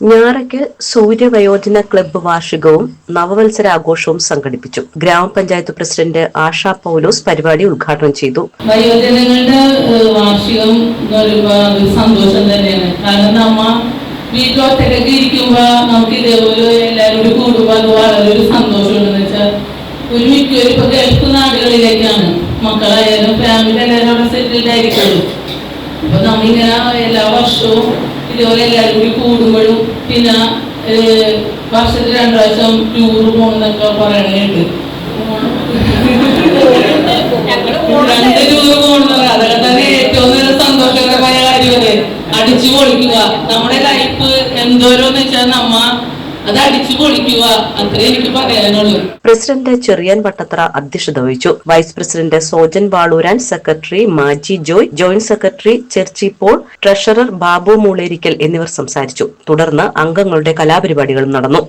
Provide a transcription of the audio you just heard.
Njarakkal സൂര്യവയോജന club വാർഷികവും നവവത്സരാഘോഷവും സംഘടിപ്പിച്ചു. ഗ്രാമപഞ്ചായത്ത് president ASHA പൗലോസ് പരിപാടി ഉദ്ഘാടനം ചെയ്തു. വയോജനങ്ങളുടെ വാർഷികം സന്തോഷം തന്നെയാണ്. കാരണം നമ്മ വീട്ടിലൊറ്റയ്ക്കൊക്കെ ഇരിക്കുമ്പോ നമുക്ക് ഇതേപോലെ എല്ലാവരും കൂടുമ്പോ അത് വളരെ ഒരു സന്തോഷമുണ്ടെന്ന് വെച്ചാൽ മിക്കവരും ഇപ്പൊ ഗൾഫ് നാടുകളിലേക്കാണ്. മക്കളായാലും ഫാമിലി എല്ലാവരും അവിടെ സെറ്റിൽഡ് ആയിരിക്കുള്ളൂ. അപ്പൊ നമ്മിങ്ങനെ എല്ലാ വർഷവും ഇതുപോലെ എല്ലാവരും കൂടി കൂടുമ്പോഴും പിന്നെ വർഷത്തിൽ 2 പ്രാവശ്യം ടൂറ് പോകുന്നൊക്കെ പറയണേട്ട് 2 ടൂറ് പോകുന്നത് അതൊക്കെ തന്നെ ഏറ്റവും നല്ല സന്തോഷകരമായ കാര്യമല്ലേ. അടിച്ചു പൊളിക്കുക. നമ്മുടെ ലൈഫ് എന്തോരോന്ന് വെച്ചാൽ നമ്മ അത് അടിച്ചു പൊളിക്കുക. അത്രേ എനിക്ക് പറയാനുള്ളൂ. പ്രസിഡന്റ് ചെറിയാൻ വട്ടത്തറ അധ്യക്ഷത വഹിച്ചു. Vice president Sojan Valooran, secretary Maji Joy, joint secretary Cherchi Paul, treasurer Babu Moolerikkal എന്നിവർ സംസാരിച്ചു. തുടർന്ന് അംഗങ്ങളുടെ കലാപരിപാടികളും നടന്നു.